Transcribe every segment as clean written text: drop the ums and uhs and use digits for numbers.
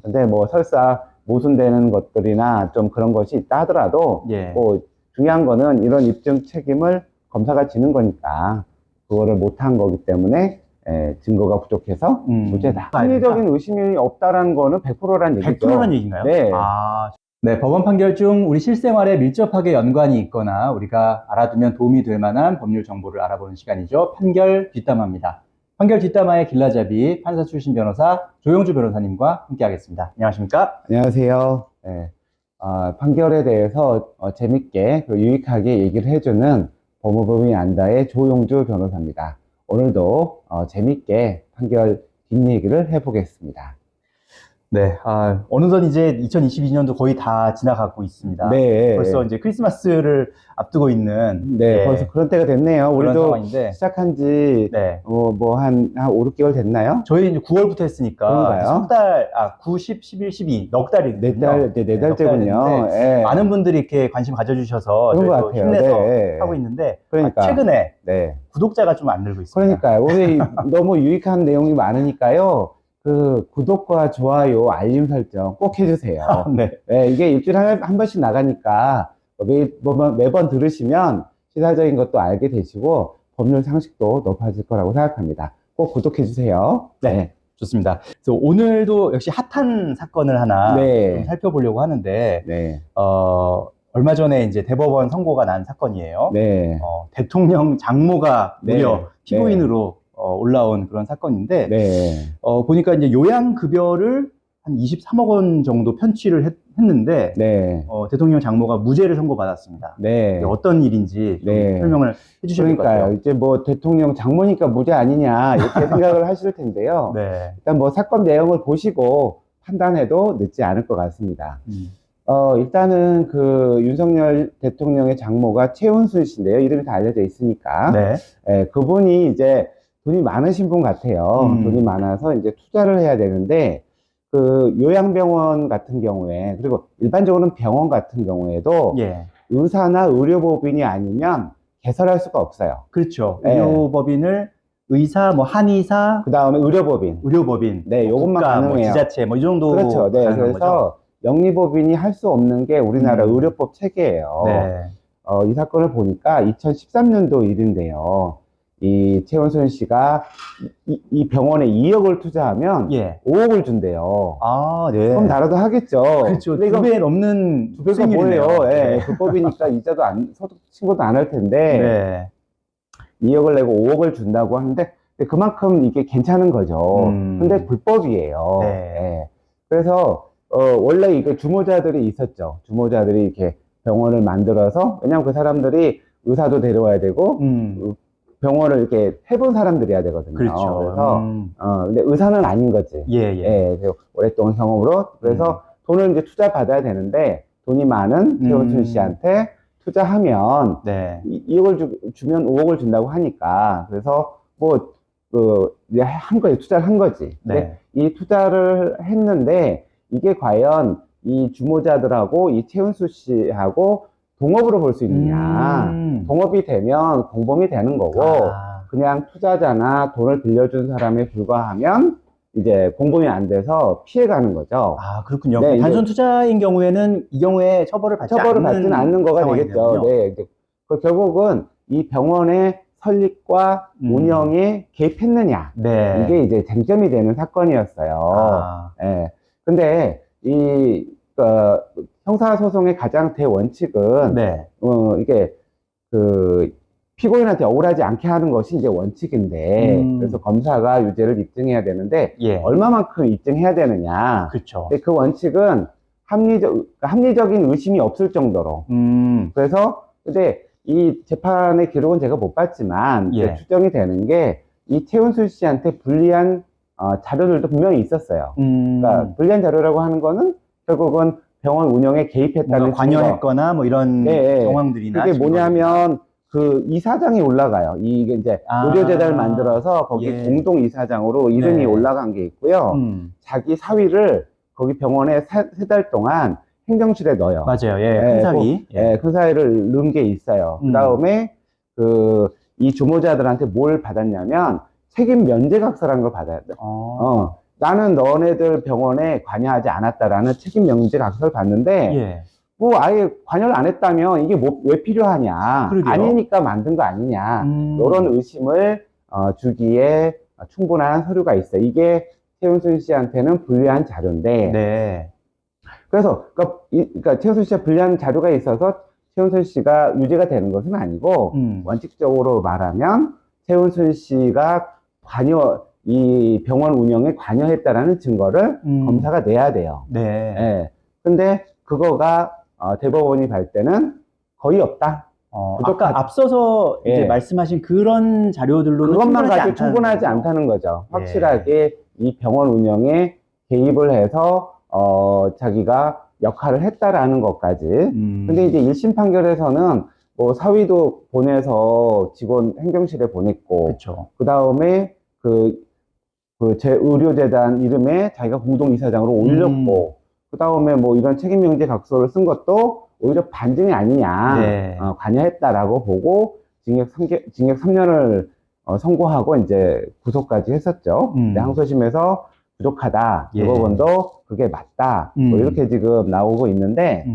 근데 뭐 설사 모순되는 것들이나 좀 그런 것이 있다 하더라도 예. 뭐 중요한 거는 이런 입증 책임을 검사가 지는 거니까 그거를 못한 거기 때문에 증거가 부족해서 무죄다. 합리적인 의심이 없다라는 거는 100%란 얘기죠. 100%란 얘기인가요? 네. 네, 법원 판결 중 우리 실생활에 밀접하게 연관이 있거나 우리가 알아두면 도움이 될 만한 법률 정보를 알아보는 시간이죠. 판결 뒷담화입니다. 판결 뒷담화의 길라잡이 판사 출신 변호사 조영주 변호사님과 함께 하겠습니다. 안녕하십니까? 안녕하세요. 네. 판결에 대해서 재밌게 유익하게 얘기를 해주는 법무법인 안다의 조용주 변호사입니다. 오늘도 재밌게 판결 뒷얘기를 해보겠습니다. 네, 어느덧 이제 2022년도 거의 다 지나가고 있습니다. 네. 벌써 이제 크리스마스를 앞두고 있는. 네, 벌써 그런 때가 됐네요. 그런 우리도 상황인데. 시작한 지, 네. 뭐, 한 5, 6개월 됐나요? 저희 이제 9월부터 했으니까. 그런가요? 석 달, 9, 10, 11, 12, 넉 달이. 네 달째군요. 많은 분들이 이렇게 관심 가져주셔서 그런 것 저희도 같아요. 힘내서 네. 하고 있는데. 그러니까. 최근에 네. 구독자가 좀 안 늘고 있습니다. 그러니까요. 우리 너무 유익한 내용이 많으니까요. 그 구독과 좋아요, 알림 설정 꼭 해주세요. 네. 네, 이게 일주일에 한 번씩 나가니까 매번 들으시면 시사적인 것도 알게 되시고 법률 상식도 높아질 거라고 생각합니다. 꼭 구독해주세요. 네. 좋습니다. 그래서 오늘도 역시 핫한 사건을 하나 네. 좀 살펴보려고 하는데, 네. 얼마 전에 이제 대법원 선고가 난 사건이에요. 네. 대통령 장모가 무려 네. 피고인으로 올라온 그런 사건인데, 네. 보니까 이제 요양급여를 한 23억 원 정도 편취를 했는데, 네. 대통령 장모가 무죄를 선고받았습니다. 네. 어떤 일인지 좀 네. 설명을 해주셔야 될 것 같아요. 그러니까요. 이제 뭐 대통령 장모니까 무죄 아니냐 이렇게 생각을 하실 텐데요. 네. 일단 뭐 사건 내용을 보시고 판단해도 늦지 않을 것 같습니다. 일단은 그 윤석열 대통령의 장모가 최은순 씨인데요. 이름이 다 알려져 있으니까. 네. 그분이 이제 돈이 많으신 분 같아요. 돈이 많아서 이제 투자를 해야 되는데, 그 요양병원 같은 경우에, 그리고 일반적으로는 병원 같은 경우에도 예. 의사나 의료법인이 아니면 개설할 수가 없어요. 그렇죠. 네. 의료법인을 의사, 뭐 한의사, 그 다음에 의료법인. 의료법인, 네, 요것만 국가, 가능해요. 뭐 지자체, 뭐 이 정도. 그렇죠. 네, 가능한 그래서 거죠? 영리법인이 할 수 없는 게 우리나라 의료법 체계예요. 네. 이 사건을 보니까 2013년도 일인데요. 이 최원순 씨가 이 병원에 2억을 투자하면 예. 5억을 준대요. 네. 그럼 나라도 하겠죠. 그렇죠. 근데 2배 넘는 두 배가 수익률이네요. 뭐예요? 네. 불법이니까 이자도 소득 신고도 안 할 텐데 네. 2억을 내고 5억을 준다고 하는데 그만큼 이게 괜찮은 거죠. 근데 불법이에요. 네. 그래서 원래 이게 주모자들이 있었죠. 주모자들이 이렇게 병원을 만들어서, 왜냐면 그 사람들이 의사도 데려와야 되고 병원을 이렇게 해본 사람들이어야 되거든요. 그렇죠. 그래서 근데 의사는 아닌 거지. 예. 오랫동안 경험으로. 그래서 돈을 이제 투자 받아야 되는데, 돈이 많은 최원순 씨한테 투자하면 네. 2억을 주면 5억을 준다고 하니까, 그래서 뭐 이제 한 거지, 투자를 한 거지. 근데 이 투자를 했는데 이게 과연 이 주모자들하고 이 최은수 씨하고 동업으로 볼 수 있느냐. 동업이 되면 공범이 되는 거고, 그냥 투자자나 돈을 빌려준 사람에 불과하면 이제 공범이 안 돼서 피해가는 거죠. 그렇군요. 네, 단순 투자인 경우에는 이 경우에 처벌을 받지는 않는 거가 되겠죠. 네, 결국은 이 병원의 설립과 운영에 개입했느냐. 네. 이게 이제 쟁점이 되는 사건이었어요. 근데 이 형사소송의 가장 대원칙은 이게 그 피고인한테 억울하지 않게 하는 것이 이제 원칙인데, 그래서 검사가 유죄를 입증해야 되는데 얼마만큼 입증해야 되느냐. 그렇죠. 근데 그 원칙은 합리적인 의심이 없을 정도로. 그래서 근데 이 재판의 기록은 제가 못 봤지만 추정이 되는 게 이 최은순 씨한테 불리한 자료들도 분명히 있었어요. 그러니까 불리한 자료라고 하는 거는 결국은 병원 운영에 개입했다는 관여했거나 뭐 이런 정황들이나. 그게 뭐냐면 그 이사장이 올라가요. 이게 이제 의료재단을 만들어서 거기 공동 이사장으로 이름이 올라간 게 있고요. 자기 사위를 거기 병원에 3달 동안 행정실에 넣어요. 맞아요. 큰 사위. 큰 사위를 넣은 게 있어요. 그 다음에 이 주모자들한테 뭘 받았냐면 책임 면제각서라는 걸 받아야 돼요. 나는 너네들 병원에 관여하지 않았다라는 책임 명제 각서를 봤는데 예. 뭐 아예 관여를 안 했다면 이게 뭐 왜 필요하냐? 그러게요. 아니니까 만든 거 아니냐? 음. 이런 의심을 주기에 충분한 서류가 있어. 이게 최은순 씨한테는 불리한 자료인데. 네. 그래서 그러니까 최은순 씨가 불리한 자료가 있어서 최은순 씨가 유죄가 되는 것은 아니고 원칙적으로 말하면 최은순 씨가 이 병원 운영에 관여했다라는 증거를 검사가 내야 돼요. 네. 예. 근데 그거가 대법원이 볼 때는 거의 없다. 부족하다. 아까 앞서서 이제 예. 말씀하신 그런 자료들로는 그것만 가지고 않다는 충분하지 거죠. 않다는 거죠. 예. 확실하게 이 병원 운영에 개입을 해서 자기가 역할을 했다라는 것까지. 근데 이제 1심 판결에서는 뭐 사위도 보내서 직원 행정실에 보냈고, 그렇죠. 그 다음에 제 의료재단 이름에 자기가 공동이사장으로 올렸고, 그 다음에 뭐 이런 책임명제 각서를 쓴 것도 오히려 반증이 아니냐, 네. 관여했다라고 보고 징역 3년을 선고하고 이제 구속까지 했었죠. 근데 항소심에서 부족하다. 예. 대법원도 그게 맞다. 뭐 이렇게 지금 나오고 있는데,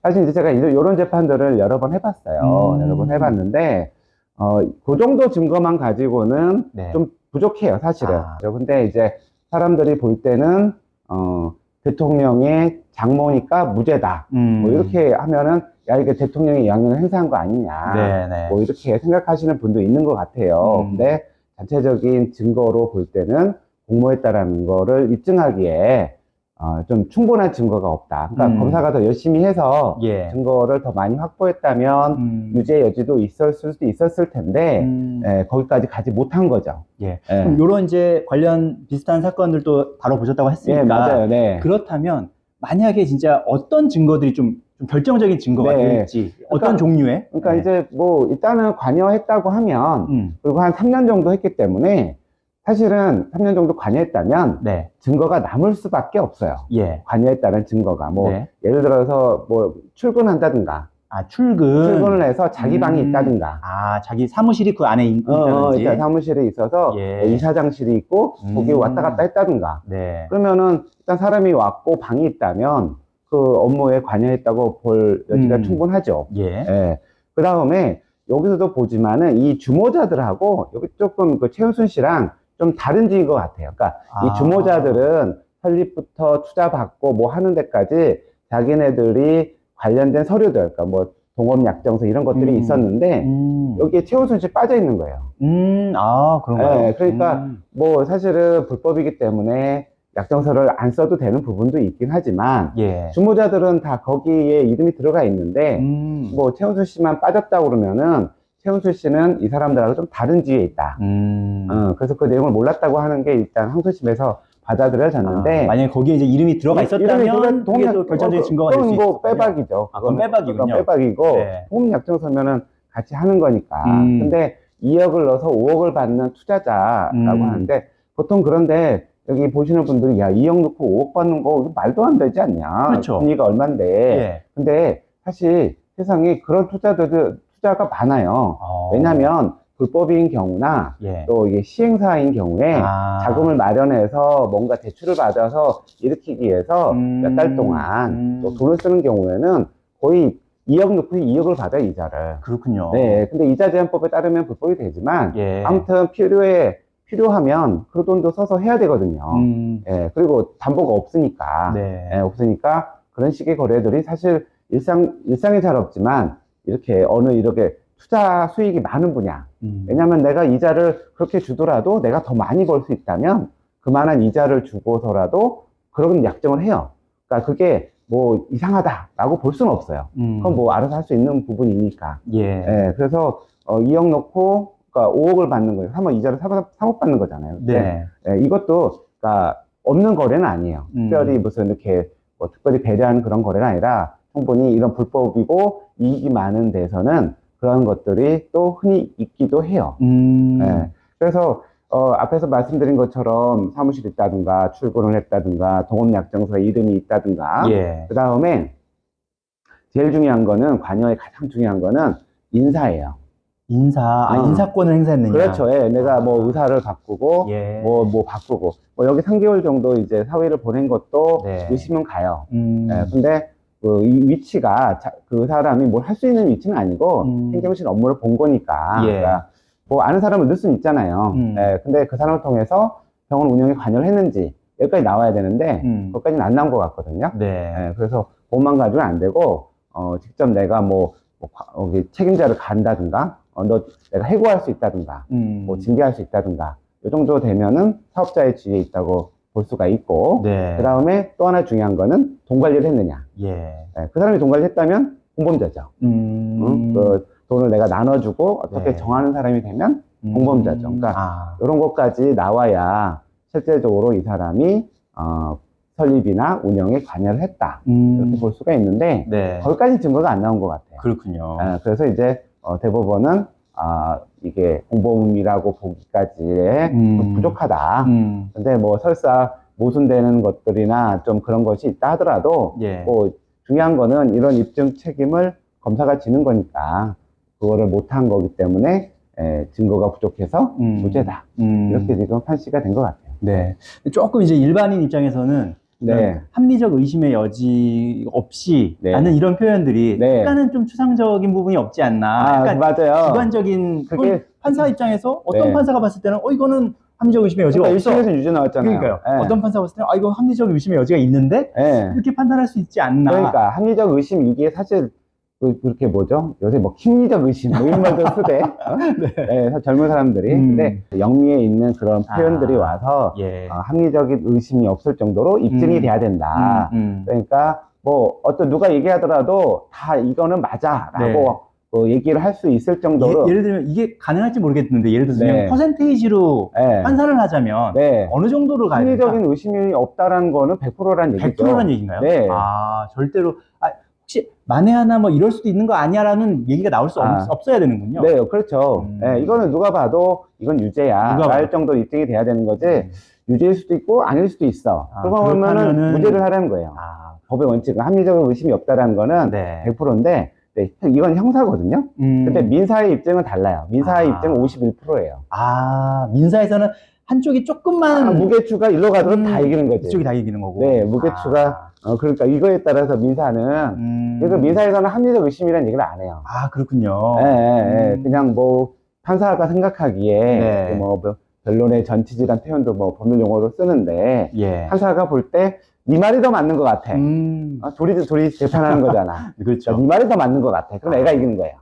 사실 이제 제가 이런 재판들을 여러 번 해봤어요. 여러 번 해봤는데, 그 정도 증거만 가지고는 네. 좀 부족해요, 사실은. 근데 이제 사람들이 볼 때는, 대통령의 장모니까 무죄다. 뭐 이렇게 하면은, 야, 이게 대통령이 영향을 행사한 거 아니냐. 네네. 뭐 이렇게 생각하시는 분도 있는 것 같아요. 근데 자체적인 증거로 볼 때는 공모했다라는 거를 입증하기에 좀 충분한 증거가 없다. 그러니까 검사가 더 열심히 해서 예. 증거를 더 많이 확보했다면 유죄 여지도 있었을 수도 있었을 텐데 거기까지 가지 못한 거죠. 예. 그럼 요런 이제 관련 비슷한 사건들도 다뤄보셨다고 했으니까. 예, 맞아요. 네. 그렇다면 만약에 진짜 어떤 증거들이 좀 결정적인 증거가 네. 될지 어떤 종류의? 그러니까 네. 이제 뭐 일단은 관여했다고 하면 그리고 한 3년 정도 했기 때문에 사실은 3년 정도 관여했다면 네. 증거가 남을 수밖에 없어요. 예. 관여했다는 증거가 뭐 네. 예를 들어서 뭐 출근한다든가 출근을 해서 자기 방이 있다든가 자기 사무실이 그 안에 있다든지 일단 사무실에 있어서 예. 뭐 이사장실이 있고 거기 왔다 갔다 했다든가 네. 그러면은 일단 사람이 왔고 방이 있다면 그 업무에 관여했다고 볼 여지가 충분하죠. 예. 예. 그 다음에 여기서도 보지만은 이 주모자들하고 여기 조금 그 최은순 씨랑 좀 다른 지인 것 같아요. 그러니까 이 주모자들은 설립부터 투자 받고 뭐 하는 데까지 자기네들이 관련된 서류들, 그러니까 뭐 동업약정서 이런 것들이 있었는데 여기에 최은순 씨 빠져 있는 거예요. 그런가요? 네, 그러니까 뭐 사실은 불법이기 때문에 약정서를 안 써도 되는 부분도 있긴 하지만 예. 주모자들은 다 거기에 이름이 들어가 있는데 뭐 최은순 씨만 빠졌다고 그러면은 최은순 씨는 이 사람들하고 좀 다른 지위에 있다. 그래서 그 내용을 몰랐다고 하는 게 일단 항소심에서 받아들여졌는데 만약에 거기에 이제 이름이 들어가 있었다면 그게 또 결정적인 증거가 될 수 있어요. 뭐 빼박이죠. 그건 빼박이군요. 빼박이고 네. 통합약정서면은 같이 하는 거니까. 근데 2억을 넣어서 5억을 받는 투자자라고 하는데 보통 그런데 여기 보시는 분들이 야 2억 넣고 5억 받는 거 말도 안 되지 않냐. 그렇죠. 금리가 얼만데. 예. 근데 사실 세상에 그런 투자가 많아요. 왜냐하면 불법인 경우나 예. 또 이게 시행사인 경우에 자금을 마련해서 뭔가 대출을 받아서 일으키기 위해서 몇 달 동안 또 돈을 쓰는 경우에는 거의 2억 넣고 2억을 받아요, 이자를. 그렇군요. 네. 근데 이자 제한법에 따르면 불법이 되지만 예. 아무튼 필요하면 그 돈도 써서 해야 되거든요. 예. 그리고 담보가 없으니까. 네. 예, 없으니까 그런 식의 거래들이 사실 일상에 잘 없지만 이렇게 이렇게 투자 수익이 많은 분야. 왜냐면 내가 이자를 그렇게 주더라도 내가 더 많이 벌 수 있다면 그만한 이자를 주고서라도 그런 약정을 해요. 그러니까 그게 뭐 이상하다라고 볼 수는 없어요. 그건 뭐 알아서 할 수 있는 부분이니까. 예. 예, 그래서 2억 넣고 그러니까 5억을 받는 거예요. 3억 이자를 3억 받는 거잖아요. 네. 예, 이것도 그러니까 없는 거래는 아니에요. 특별히 무슨 이렇게 뭐 특별히 배려하는 그런 거래가 아니라 충분히 이런 불법이고 이익이 많은 데서는 그런 것들이 또 흔히 있기도 해요. 예, 그래서 앞에서 말씀드린 것처럼 사무실이 있다든가 출근을 했다든가 동업약정서에 이름이 있다든가 예. 그 다음에 제일 중요한 거는 관여의 가장 중요한 거는 인사예요. 인사권을 행사했느냐. 그렇죠. 예, 내가 뭐 의사를 바꾸고, 예. 뭐 바꾸고, 뭐 여기 3개월 정도 이제 사회를 보낸 것도 네. 의심은 가요. 예, 근데 이 위치가 그 사람이 뭘 할 수 있는 위치는 아니고 행정실 업무를 본 거니까. 예. 그러니까 뭐 아는 사람을 넣을 수는 있잖아요. 예, 근데 그 사람을 통해서 병원 운영에 관여를 했는지 여기까지 나와야 되는데 그것까지는 안 나온 것 같거든요. 네. 예, 그래서 그것만 가지고는 안 되고 직접 내가 책임자를 간다든가 내가 해고할 수 있다든가 뭐 징계할 수 있다든가 이 정도 되면은 사업자의 지위에 있다고 볼 수가 있고 네. 그 다음에 또 하나 중요한 거는 돈 관리를 했느냐. 예. 예, 그 사람이 돈 관리를 했다면 공범자죠. 그 돈을 내가 나눠주고 어떻게 네. 정하는 사람이 되면 공범자죠. 그러니까 이런 것까지 나와야 실제적으로 이 사람이 설립이나 운영에 관여를 했다. 이렇게 볼 수가 있는데 네. 거기까지 증거가 안 나온 것 같아요. 그렇군요. 예, 그래서 이제 대법원은 이게 공범이라고 보기까지의 좀 부족하다. 근데 뭐 설사 모순되는 것들이나 좀 그런 것이 있다 하더라도 예. 뭐 중요한 거는 이런 입증 책임을 검사가 지는 거니까 그거를 못한 거기 때문에 증거가 부족해서 무죄다. 이렇게 지금 판시가 된 것 같아요. 네. 조금 이제 일반인 입장에서는 네. 합리적 의심의 여지 없이 네. 라는 이런 표현들이 네. 약간은 좀 추상적인 부분이 없지 않나. 약간 맞아요. 주관적인 그게 판사 입장에서 어떤 네. 판사가 봤을 때는 이거는 합리적 의심의 여지가 그러니까 없어. 1심에서 유죄 나왔잖아요. 그러니까요. 예. 어떤 판사가 봤을 때는 이거 합리적 의심의 여지가 있는데 예. 이렇게 판단할 수 있지 않나. 그러니까 합리적 의심 이게 사실 그렇게 뭐죠? 요새 뭐 심리적 의심 뭐 이런 말도 쓰대. 네. 젊은 사람들이. 근데 영미에 있는 그런 표현들이 와서 예. 합리적인 의심이 없을 정도로 입증이 돼야 된다. 그러니까 뭐 어떤 누가 얘기하더라도 다 이거는 맞아라고 얘기를 할 수 있을 정도로. 예를 들면 이게 가능할지 모르겠는데 예를 들어서 그냥 퍼센테이지로 네. 환산을 하자면 네. 어느 정도로 가야 될까? 합리적인 의심이 없다라는 거는 100%라는 얘기죠. 100%라는 얘기인가요? 네. 절대로. 혹시 만에 하나 뭐 이럴 수도 있는 거 아니야라는 얘기가 나올 수 없어야 되는군요. 네, 그렇죠. 네, 이거는 누가 봐도 이건 유죄야. 할 정도로 입증이 돼야 되는 거지. 유죄일 수도 있고 아닐 수도 있어. 그러면은 무죄를 하라는 거예요. 법의 원칙은 합리적인 의심이 없다라는 거는 100%인데 이건 형사거든요. 근데 민사의 입증은 달라요. 민사의 입증은 51%예요. 민사에서는 한쪽이 조금만 무게추가 일로 가도 다 이기는 거지. 이쪽이 다 이기는 거고. 네, 무게추가 그러니까 이거에 따라서 민사는 그래서 민사에서는 합리적 의심이라는 얘기를 안 해요. 그렇군요. 네, 그냥 뭐 판사가 생각하기에 뭐 변론의 전치지란 표현도 뭐 법률 용어로 쓰는데 판사가 볼 때 네 말이 더 맞는 것 같아. 둘이 재판하는 거잖아. 그렇죠. 네 말이 더 맞는 것 같아. 그럼 애가 이기는 거예요.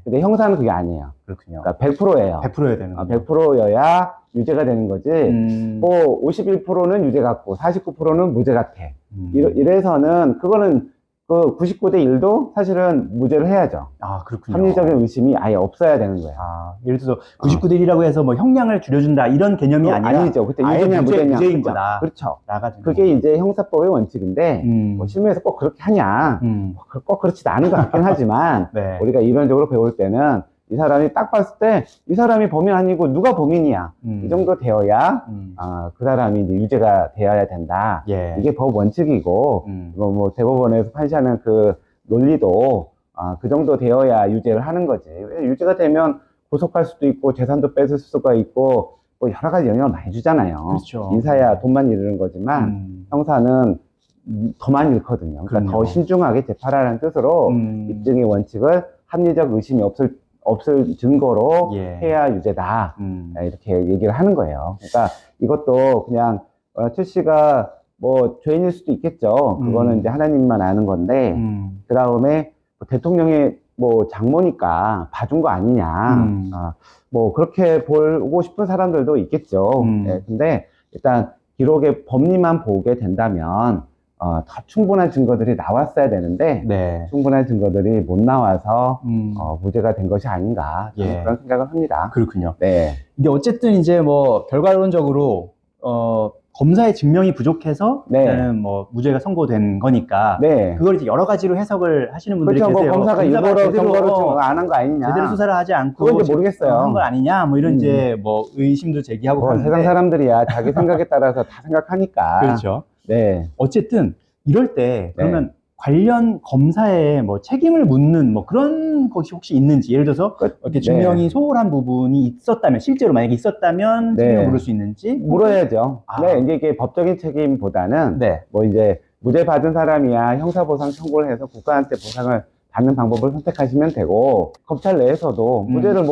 근데 형사는 그게 아니에요. 그렇군요. 그러니까 100%예요. 100%여야 되는 거예요. 100%여야 유죄가 되는 거지. 뭐 51%는 유죄 같고 49%는 무죄 같아. 이래서는 그거는 그 99대 1도 사실은 무죄를 해야죠. 그렇군요. 합리적인 의심이 아예 없어야 되는 거예요. 예를 들어서 99대 1이라고 해서 뭐 형량을 줄여준다 이런 개념이 아니라 아니죠. 그때 아예 유죄냐 무죄냐. 무죄인 거다. 그렇죠. 나가지고. 그게 이제 형사법의 원칙인데 뭐 실무에서 꼭 그렇게 하냐. 꼭 그렇지도 않은 것 같긴 하지만 우리가 이론적으로 배울 때는 이 사람이 딱 봤을 때 이 사람이 범인 아니고 누가 범인이야. 이 정도 되어야 그 사람이 이제 유죄가 되어야 된다. 이게 법 원칙이고 뭐 대법원에서 판시하는 그 논리도 그 정도 되어야 유죄를 하는 거지. 유죄가 되면 구속할 수도 있고 재산도 뺏을 수가 있고 뭐 여러 가지 영향을 많이 주잖아요. 그렇죠. 민사야 돈만 잃는 거지만 형사는 더 많이 잃거든요. 그러니까 더 신중하게 재판하라는 뜻으로 입증의 원칙을 합리적 의심이 없을 증거로 해야 유죄다. 이렇게 얘기를 하는 거예요. 그러니까 이것도 그냥 최 씨가 뭐 죄인일 수도 있겠죠. 그거는 이제 하나님만 아는 건데 그 다음에 뭐 대통령의 뭐 장모니까 봐준 거 아니냐. 뭐 그렇게 보고 싶은 사람들도 있겠죠. 근데 일단 기록의 법리만 보게 된다면 더 충분한 증거들이 나왔어야 되는데 충분한 증거들이 못 나와서 무죄가 된 것이 아닌가 그런 생각을 합니다. 그렇군요. 이게 어쨌든 이제 뭐 결과론적으로 검사의 증명이 부족해서 뭐 무죄가 선고된 거니까 그걸 이제 여러 가지로 해석을 하시는 분들이 그렇죠. 계세요. 뭐 검사가 일부러 증거를 안 한 거 아니냐. 제대로 수사를 하지 않고 그건 이제 모르겠어요. 한 거 아니냐. 뭐 이런 이제 뭐 의심도 제기하고 하는데 세상 사람들이야 자기 생각에 따라서 다 생각하니까. 그렇죠. 어쨌든 이럴 때 그러면 관련 검사에 뭐 책임을 묻는 뭐 그런 것이 혹시 있는지, 예를 들어서 이렇게 증명이 소홀한 부분이 있었다면, 실제로 만약에 있었다면 네. 책임을 물을 수 있는지? 물어야죠. 아. 네, 이게 법적인 책임보다는 네. 뭐 이제 무죄 받은 사람이야 형사보상 청구를 해서 국가한테 보상을 받는 방법을 선택하시면 되고, 검찰 내에서도 무죄를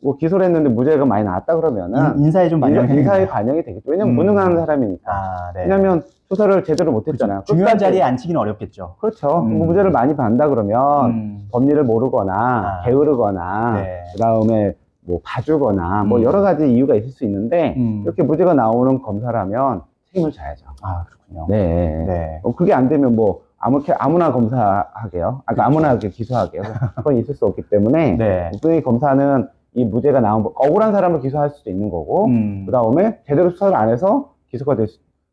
뭐 기소를 했는데 무죄가 많이 나왔다 그러면은 인사에 좀 반영이 인사에 되겠네요. 반영이 되겠죠. 왜냐면 무능한 사람이니까. 아, 네. 왜냐면 수사를 제대로 못했잖아요. 중요한 끝까지- 자리에 앉히기는 어렵겠죠. 그렇죠. 뭐 무죄를 많이 받는다 그러면 법리를 모르거나 게으르거나 네. 그다음에 뭐 봐주거나 뭐 음. 여러 가지 이유가 있을 수 있는데 이렇게 무죄가 나오는 검사라면 책임을 져야죠. 아, 그렇군요. 네. 네. 그게 안 되면 뭐 아무나 검사하게요. 아무나 이렇게 기소하게요. 그건 있을 수 없기 때문에 네. 분명히 검사는 이 무죄가 나온 억울한 사람을 기소할 수도 있는 거고 그다음에 제대로 수사를 안 해서 기소가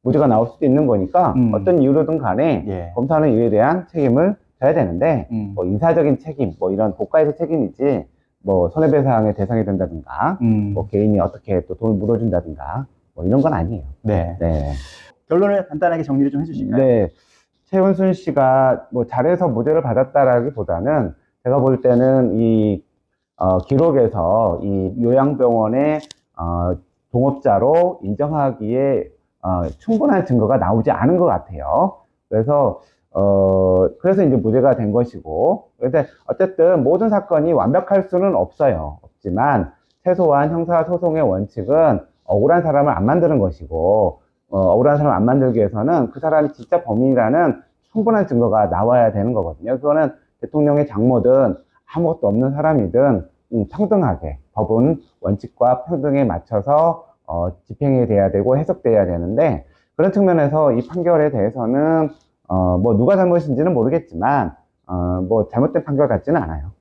무죄가 나올 수도 있는 거니까 어떤 이유로든 간에 예. 검사는 이에 대한 책임을 져야 되는데 뭐 인사적인 책임 뭐 이런 고가에서 책임이지 뭐 손해배상의 대상이 된다든가 뭐 개인이 어떻게 또 돈을 물어준다든가 뭐 이런 건 아니에요. 네. 네. 결론을 간단하게 정리를 좀 해주실까요? 네. 최은순 씨가 뭐 잘해서 무죄를 받았다라기보다는 제가 볼 때는 이 기록에서 이 요양병원의 동업자로 인정하기에 충분한 증거가 나오지 않은 것 같아요. 그래서 그래서 이제 무죄가 된 것이고, 그런데 어쨌든 모든 사건이 완벽할 수는 없지만 최소한 형사소송의 원칙은 억울한 사람을 안 만드는 것이고, 억울한 사람을 안 만들기 위해서는 그 사람이 진짜 범인이라는 충분한 증거가 나와야 되는 거거든요. 그거는 대통령의 장모든 아무것도 없는 사람이든 평등하게 법은 원칙과 평등에 맞춰서 집행이 돼야 되고 해석돼야 되는데, 그런 측면에서 이 판결에 대해서는 뭐 누가 잘못인지는 모르겠지만 뭐 잘못된 판결 같지는 않아요.